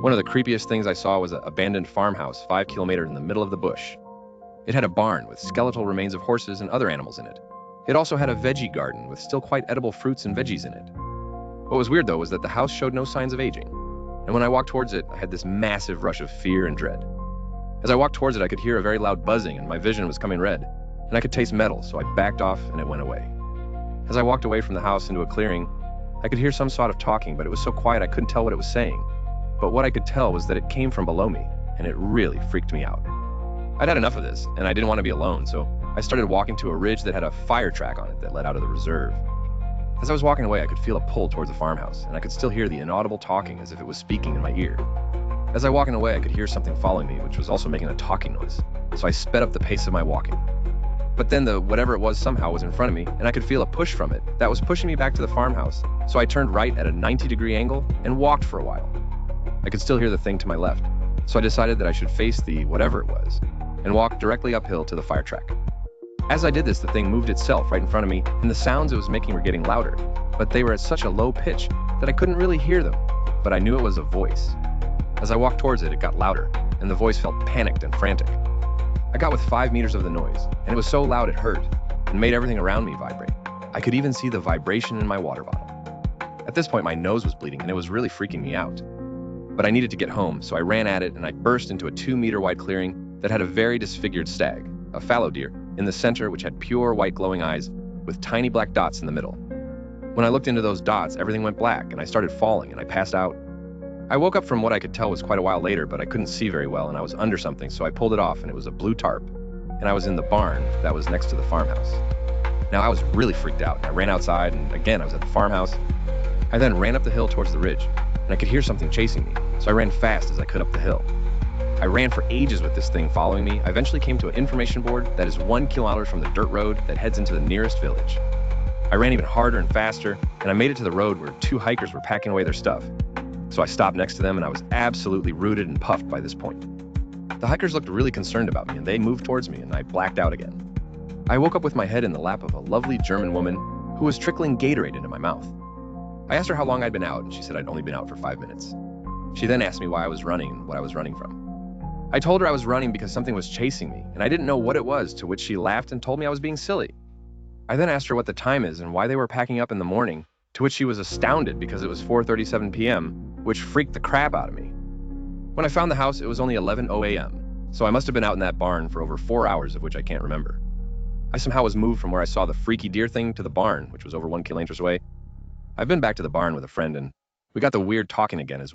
One of the creepiest things I saw was an abandoned farmhouse 5 kilometers in the middle of the bush. It had a barn with skeletal remains of horses and other animals in it. It also had a veggie garden with still quite edible fruits and veggies in it. What was weird though was that the house showed no signs of aging. And when I walked towards it, I had this massive rush of fear and dread. As I walked towards it, I could hear a very loud buzzing and my vision was coming red, and I could taste metal, so I backed off and it went away. As I walked away from the house into a clearing, I could hear some sort of talking, but it was so quiet I couldn't tell what it was saying. But what I could tell was that it came from below me, and it really freaked me out. I'd had enough of this, and I didn't want to be alone, so I started walking to a ridge that had a fire track on it that led out of the reserve. As I was walking away, I could feel a pull towards the farmhouse, and I could still hear the inaudible talking as if it was speaking in my ear. As I was walking away, I could hear something following me, which was also making a talking noise, so I sped up the pace of my walking. But then the whatever it was somehow was in front of me, and I could feel a push from it that was pushing me back to the farmhouse, so I turned right at a 90-degree angle and walked for a while. I could still hear the thing to my left, so I decided that I should face the whatever it was and walk directly uphill to the fire track. As I did this, the thing moved itself right in front of me, and the sounds it was making were getting louder, but they were at such a low pitch that I couldn't really hear them, but I knew it was a voice. As I walked towards it, it got louder, and the voice felt panicked and frantic. I got within 5 meters of the noise, and it was so loud it hurt, and made everything around me vibrate. I could even see the vibration in my water bottle. At this point, my nose was bleeding, and it was really freaking me out. But I needed to get home, so I ran at it, and I burst into a 2-meter-wide clearing that had a very disfigured stag, a fallow deer, in the center, which had pure white glowing eyes with tiny black dots in the middle. When I looked into those dots, everything went black, and I started falling, and I passed out. I woke up from what I could tell was quite a while later, but I couldn't see very well, and I was under something, so I pulled it off, and it was a blue tarp, and I was in the barn that was next to the farmhouse. Now, I was really freaked out, and I ran outside, and again, I was at the farmhouse. I then ran up the hill towards the ridge, and I could hear something chasing me, so I ran fast as I could up the hill. I ran for ages with this thing following me. I eventually came to an information board that is 1 kilometer from the dirt road that heads into the nearest village. I ran even harder and faster, and I made it to the road where 2 hikers were packing away their stuff. So I stopped next to them, and I was absolutely rooted and puffed by this point. The hikers looked really concerned about me, and they moved towards me, and I blacked out again. I woke up with my head in the lap of a lovely German woman who was trickling Gatorade into my mouth. I asked her how long I'd been out, and she said I'd only been out for 5 minutes. She then asked me why I was running and what I was running from. I told her I was running because something was chasing me, and I didn't know what it was, to which she laughed and told me I was being silly. I then asked her what the time is and why they were packing up in the morning, to which she was astounded because it was 4:37 p.m., which freaked the crap out of me. When I found the house, it was only 11:00 a.m., so I must have been out in that barn for over 4 hours, of which I can't remember. I somehow was moved from where I saw the freaky deer thing to the barn, which was over 1 kilometer away. I've been back to the barn with a friend, and we got the weird talking again as